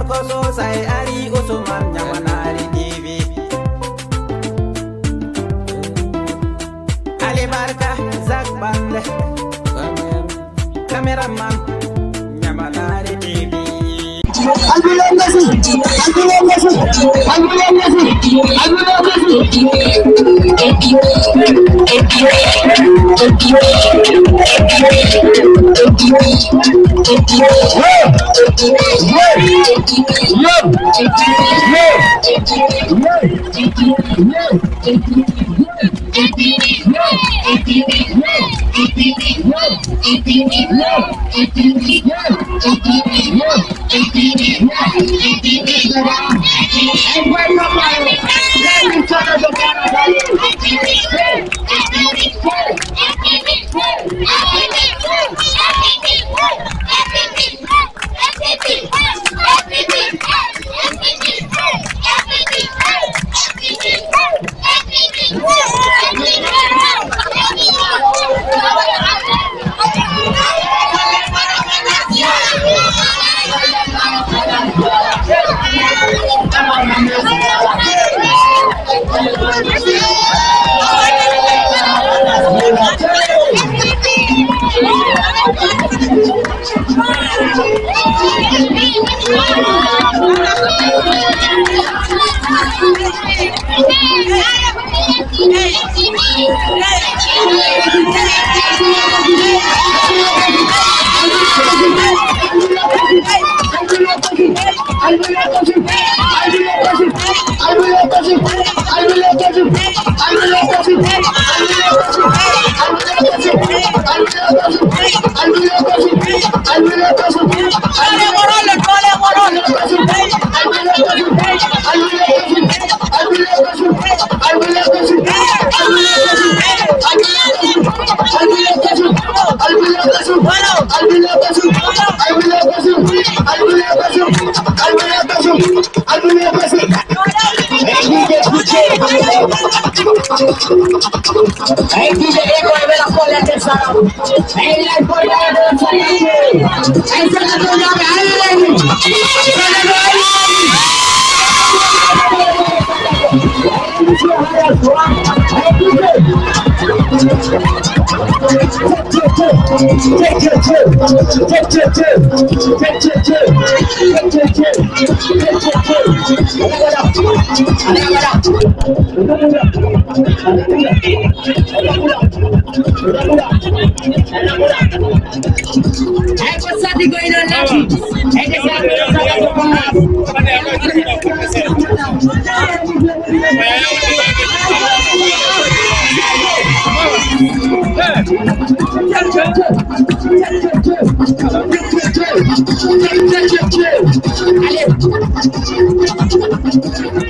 gorko so sai ari Usman nyamanari TV Ali Barka Zak Bande cameraman nyamanari TV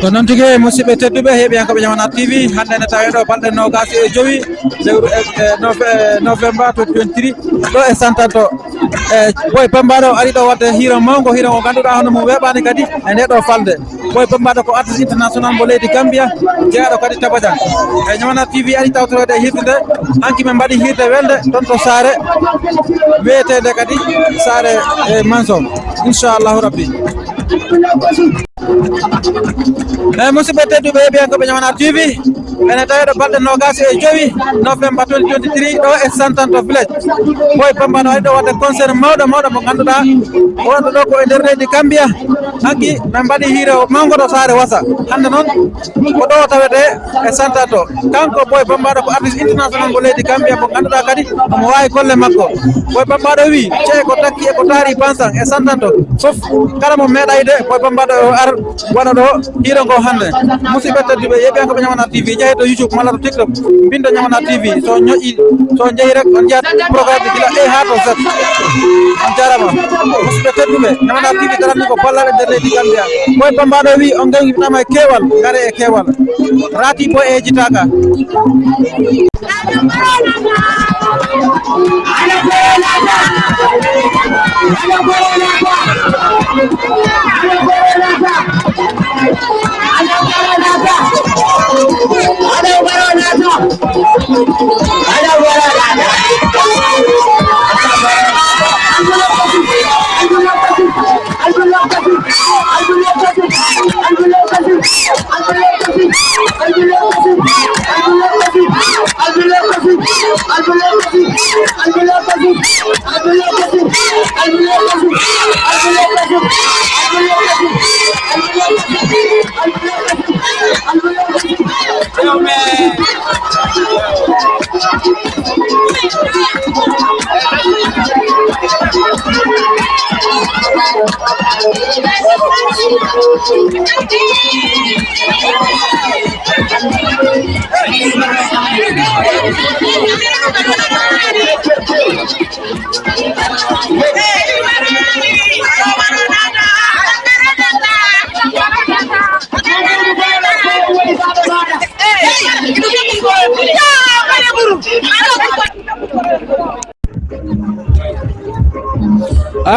to non tigi musidɓe tedduɓe heeɓiyankoɓe Ñamana TV hande ne tawe ɗo balɗe nogas e jowi novembre 2023 ɗo e Santanto boy Bambadoh ari ɗo wadde hiiro mawgo hiiro ngo ganduɗa hono mum weɓani kadi e nde ɗo falde boy Bambadoh ko artiste international mo leydi Gambia jeeyaɗo kadi Tabadian e Ñamana TV ari tawtorede e hirde nde hanki men mbaɗi hirde welde toon to saare wiyetede kadi saare Manson inchallahu rabbi musidɓe tedduɓe heeɓiyankoɓe Ñamana TV ene tawiɗo balɗe nogas e jowi novembre 2023 ɗo e Santanto village boy Bambadoh ari ɗo wadde concert mawɗo mo ganduɗa wonɗo ɗo ko e nder leydi Gambia hanki min mbaɗi hiire mawgo ɗo saare wasa hande noon ko ɗo tawete e Santanto kanko boy Bambadoh ko artiste international mo leydi Gambia mo ganduɗa kadi omo wawi golle makko boy Bambadoh wi ceeye ko takki e ko taari bansan e Santanto foof kala mo meeɗayde boy Bambadoh o ar waɗa ɗo hiiro ngo hande musidɓe tedduɓe yeɓiyankoɓe Ñamana TV jeehe to YouTube malla to TikTok bindo Ñamana TV so ñoƴƴi so jeehi rek on jiyat programme gila A ha to Z on jarama musidɓe tedduɓe Ñamana TV darani ko ballaɓe nder leydi Gambia boy Bambadoh wi on gewitama e keewal gare e keewal raati boy e jitaka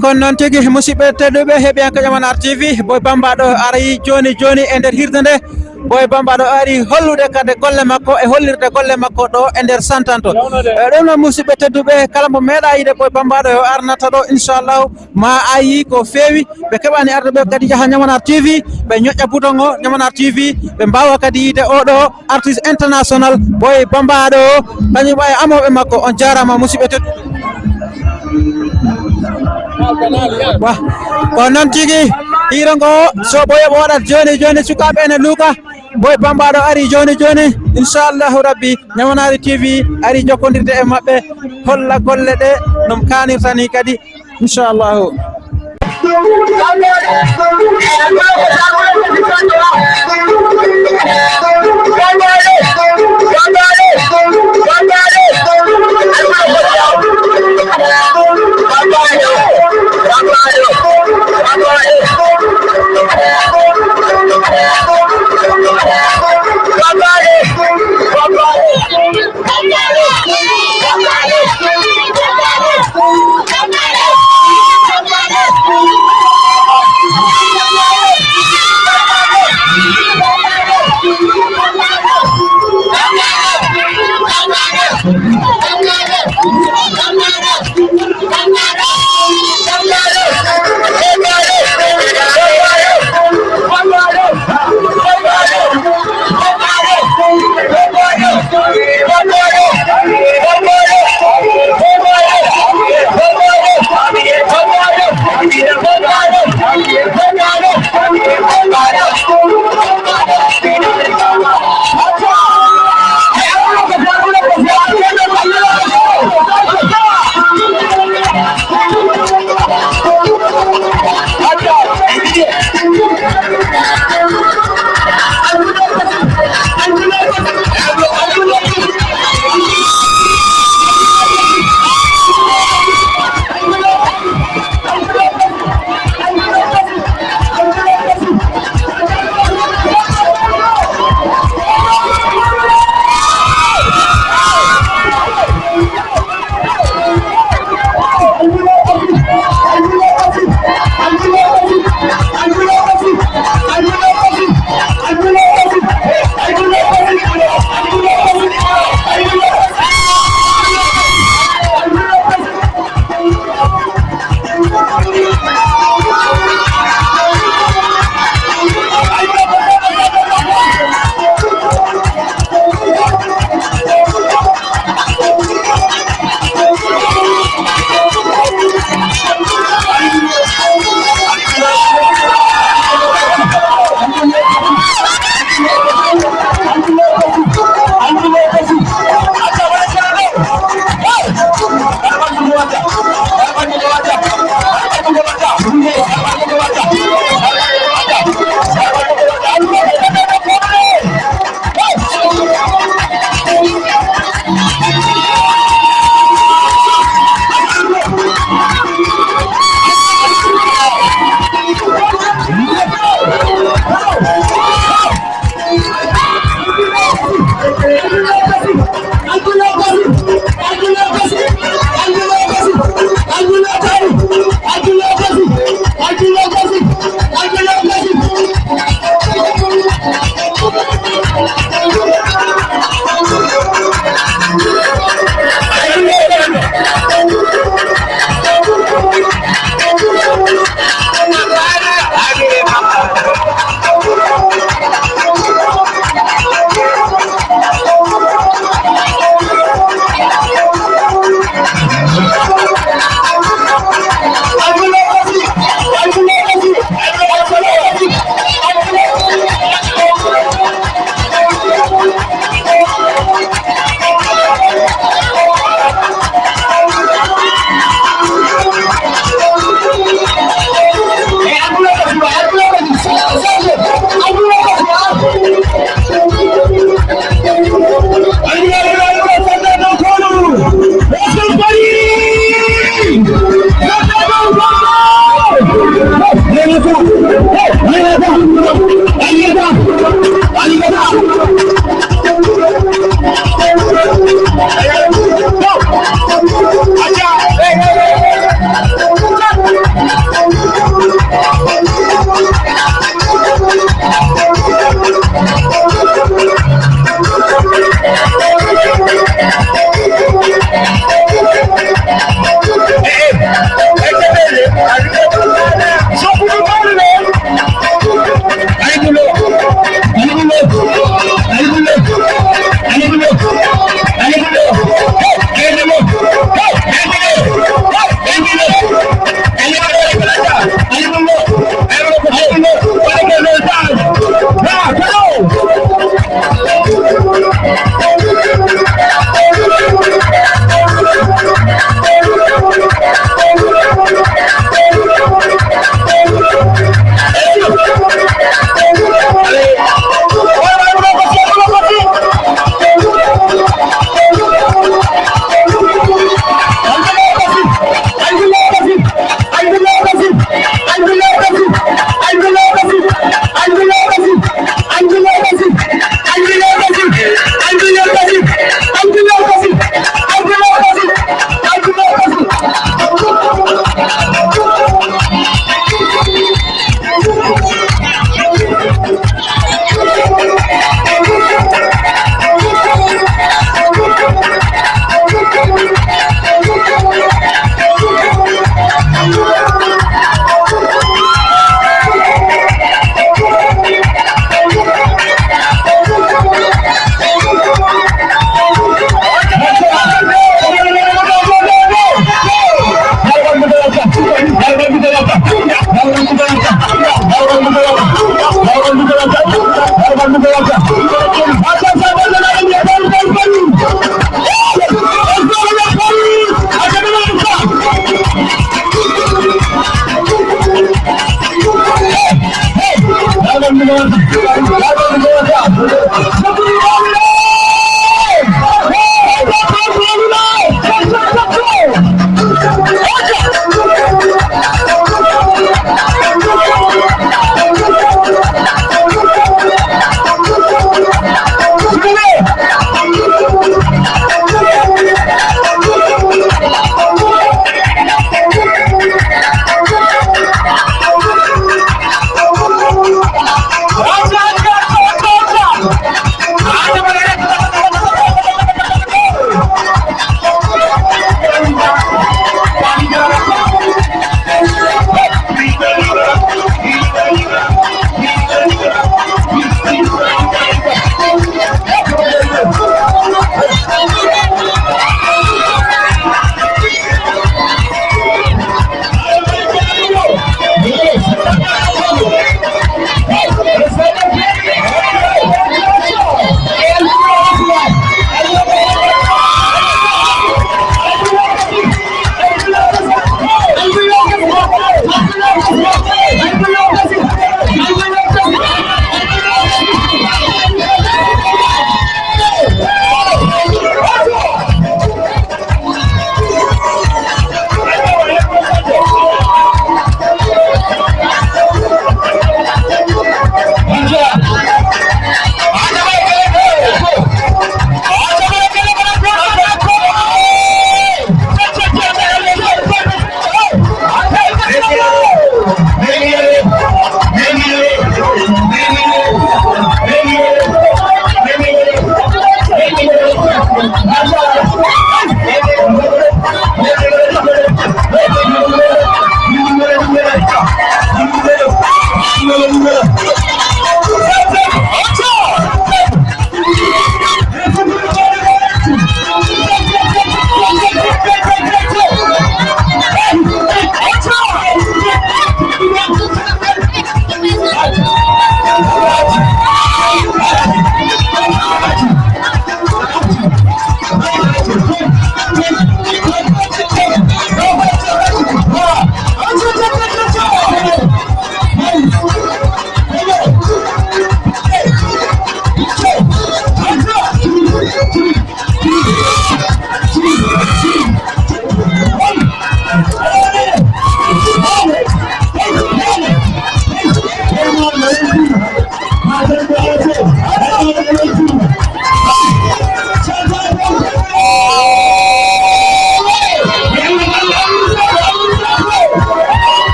Kon noon tigi musidɓe tedduɓe heeɓiyanke Ƴamanar TV Boy Bambaɗo ari joni joni e nder hirde nde Boy Bambaɗo ari hollude kadi golle makko e hollirde golle makko ɗo e nder Santanto ɗum noon musidɓe tedduɓe kala mo meeɗa yiide Boy Bambaɗo o arnata ɗo inchallahu ma ayi ko feewi ɓe keɓani arde ɓe kadi jaaha Ƴamanar TV ɓe ñoƴƴa bouton o Ƴamanar TV ɓe mbawa kadi yiide oɗo artiste international Boy Bambaɗo kañum wawi amoɓe makko on jarama musidɓe tedduɓe wa ko noon tigi hiro ngo so ɓoyo waɗat joni joni sukaɓe ene luuka Boy Bambaɗo ari joni joni inchallahu rabbi Ƴamanari TV ari jokkodirde e mabɓe holla golle ɗe ɗum kanirta ni kadi inchallahu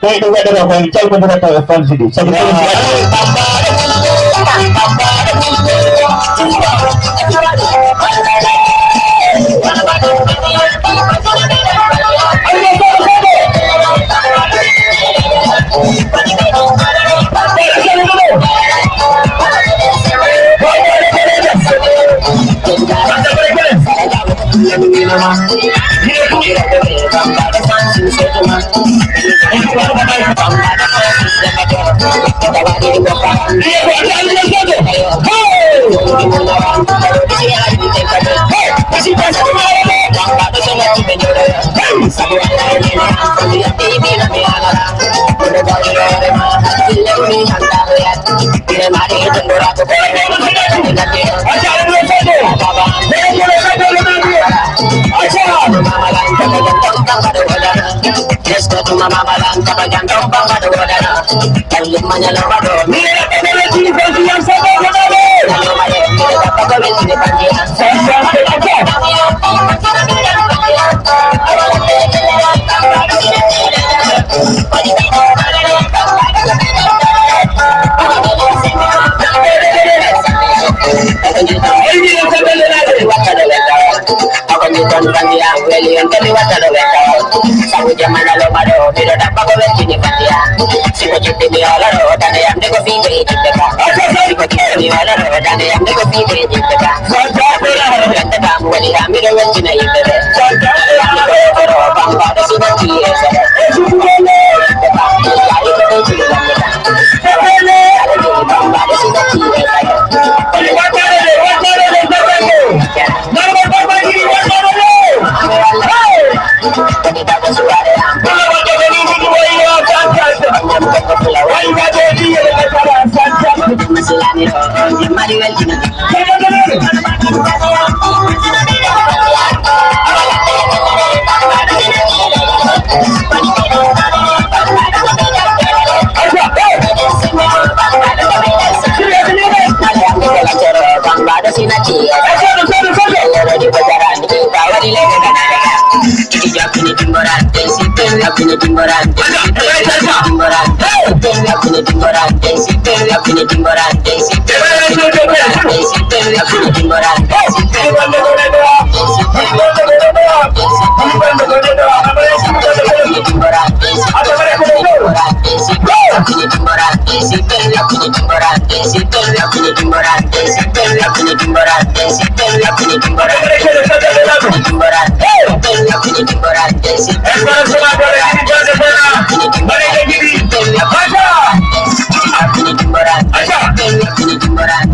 कोई तो कहते रहो चल को बता है कौन सी सब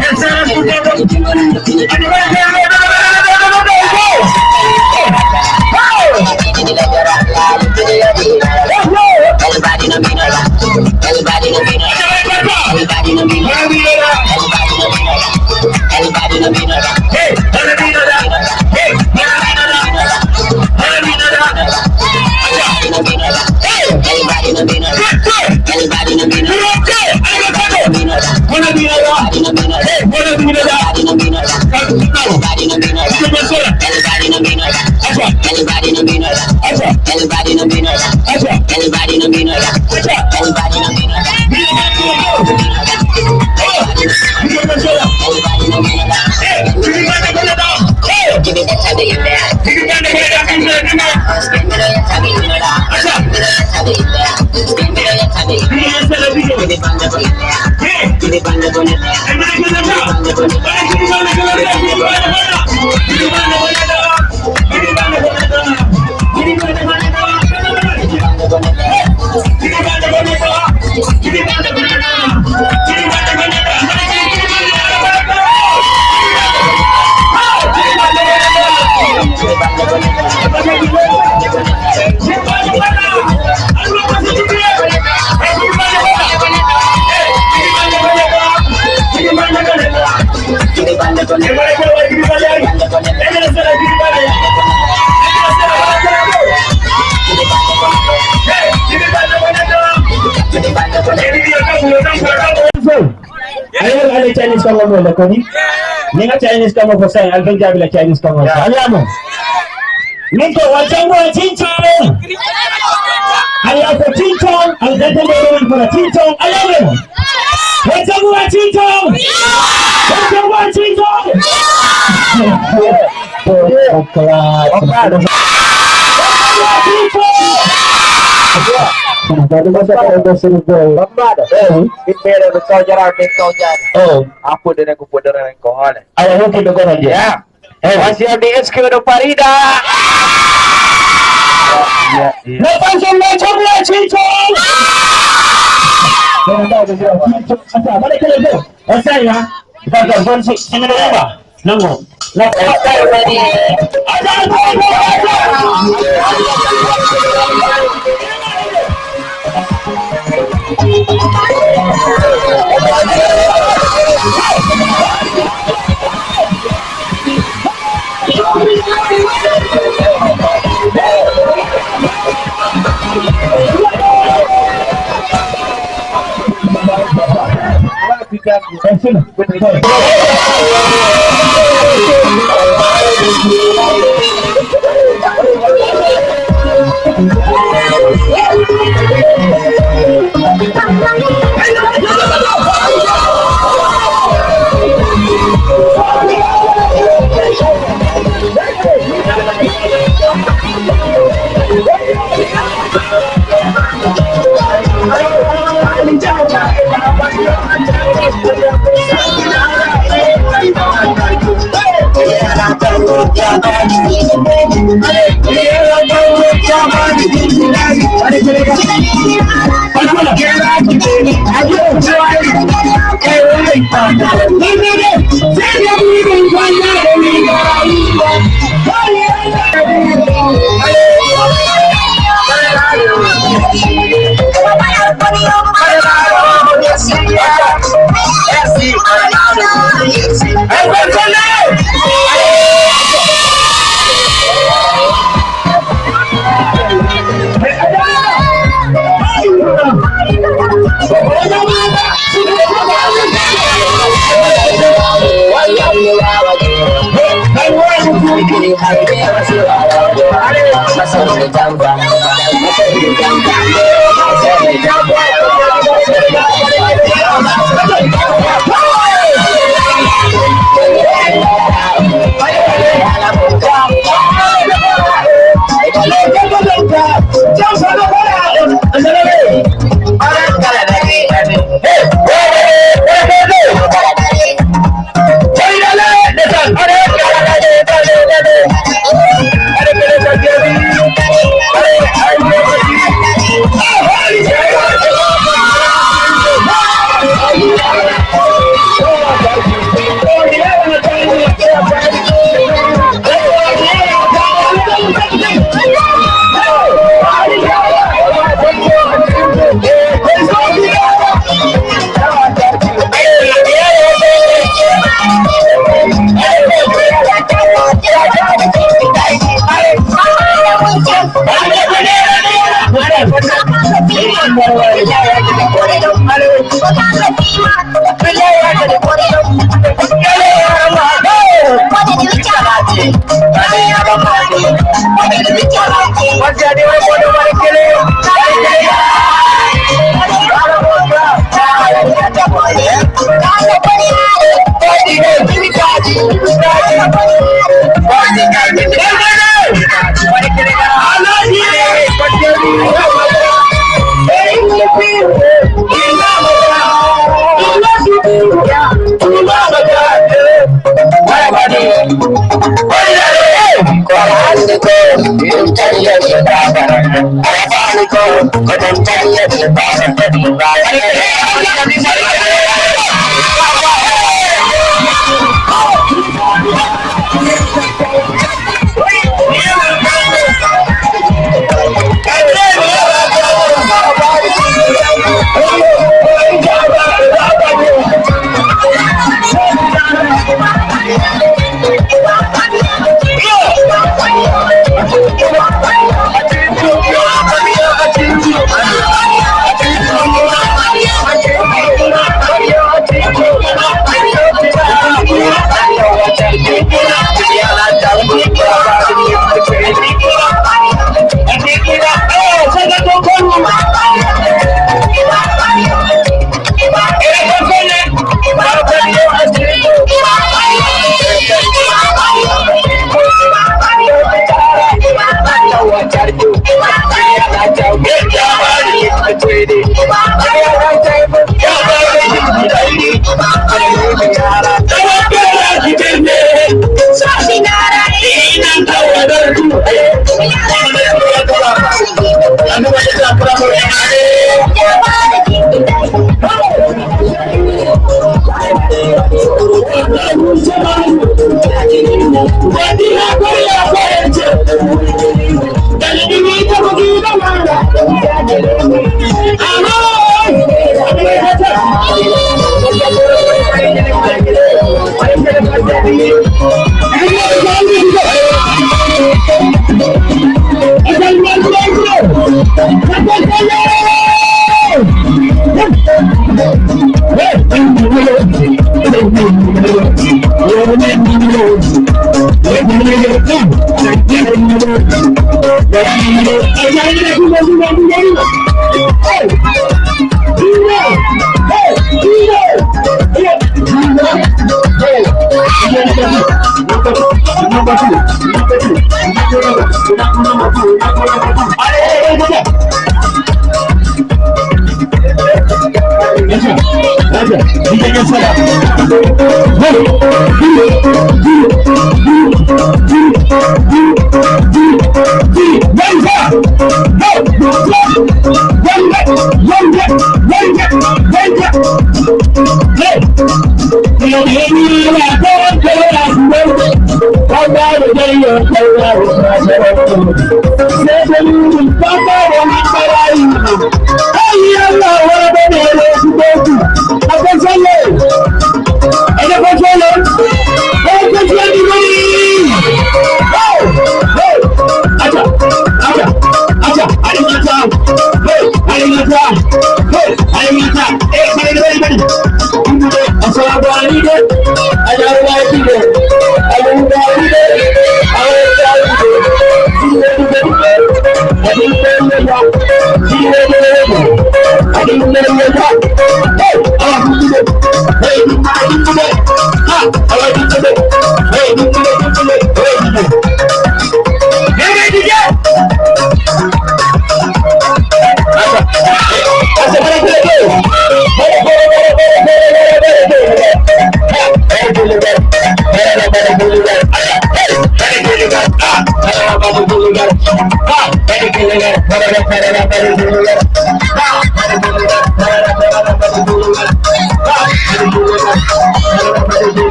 Yes, sir. Ayo ada Chinese kamu mau lakoni? Ninga Chinese kamu pasal alkan jabila Chinese kamu. Aliamu. Niko wachangu wa chinchan. Aliapo chinchan, alidete mbele kwa chinchan. Aliamu. Wachangu wa chinchan. Wachangu wa chinchan. Aku dengan kupuder yang kohon. Ayo kita kau aja. Ya. Masih ada SQ do Parida. Lepas semua coba cincong. Mana kalau tu? Saya kita akan sih dengan apa? Nanggo.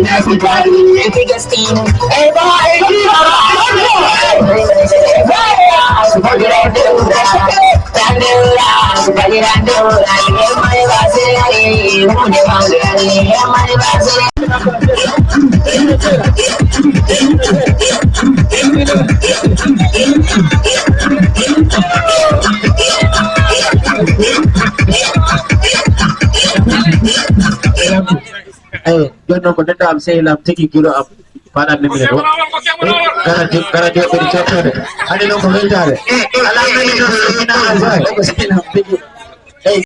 Everybody, the biggest team. Hey, you know, but I'm saying I'm taking you up. Para ni minute. Karena dia bercakap. Ada yang komentar. Alam ni kita nak buat. Hey.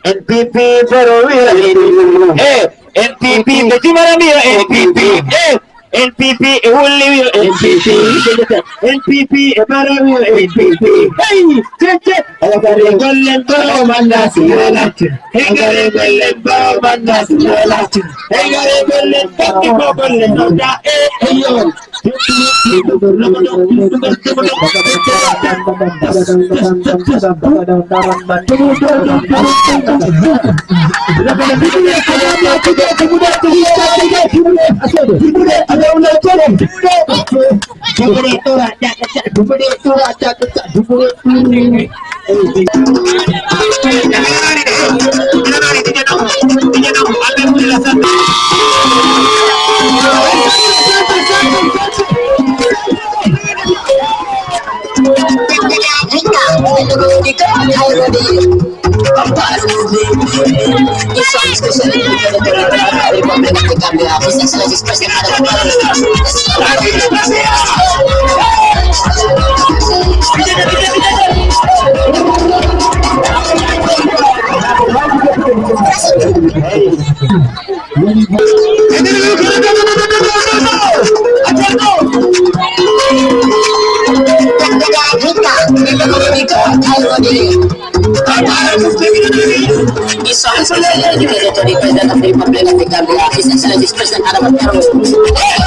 NPP NPP NPP NPP NPP NPP NPP hey golden mandas dedicated to the President of the Republic of the Gambia, His Excellency President Adam Barrow. Hey!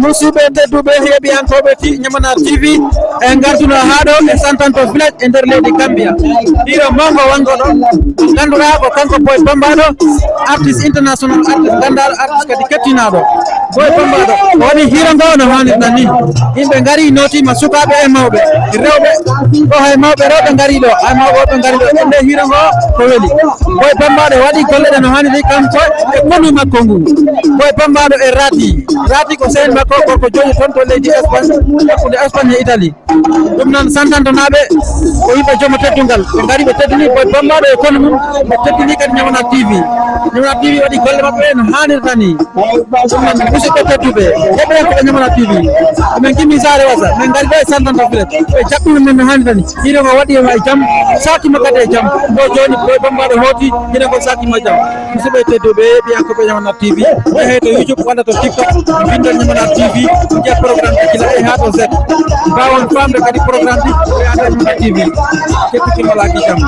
Musidɓe tedduɓe heeɓiyankoɓe Ñamana TV e garduno haɗo e Santanto village e nder leydi Gambia. Ɗiɗo mango wongo ɗo ganduɗa ko kanko Boy Bambadoh, artiste international, artiste gandal, artiste kadi kettinaɗo. Boy Bambadoh o waɗi hira ngo no hannirta ni, yimɓe gari notima sukaɓe e mawɓe rewɓe ɗo hay mawɓe rewɓe gari ɗo, hay mawɓe woɓɓe gari ɗo, ɓe hira ngo ko weeli. Boy Bambadoh waɗi golleɗe no hanniri kanko e konu makko ngu. Boy Bambadoh e rati ko sen makko ko joni toon to leydi Espagne, hakkude Espagne e Italie. Ɗum noon Santanto naɓe ko yimɓe jomo teddungal, ɓe gari ɓe teddini Boy Bambadoh e kono mum, ɓe teddini kadi Ñamana TV. Ñamana TV waɗi golle maɓɓe no hannirta ni. Ɗum noon musidɓe tedduɓe heɓɓe Ñamana TV, min gimmi saare wasa min gari ɗo e Santanto village ɓe jaɓɓino men no hannirta ni. Hiɗo ngo waɗi e jaam, sakima kadi e jaam, ɗo joni Boy Bambadoh hooti, hiɗo ngo sakima jaam. Musidɓe tedduɓe heɓiyankoɓe Ñamana TV e hey to YouTube walla to TikTok bindon Ñamana TV jiya programme ɗi gila e ha to Z mbawon famde kadi programme ɗi e anda Ñamana TV kettitimolaki jaam.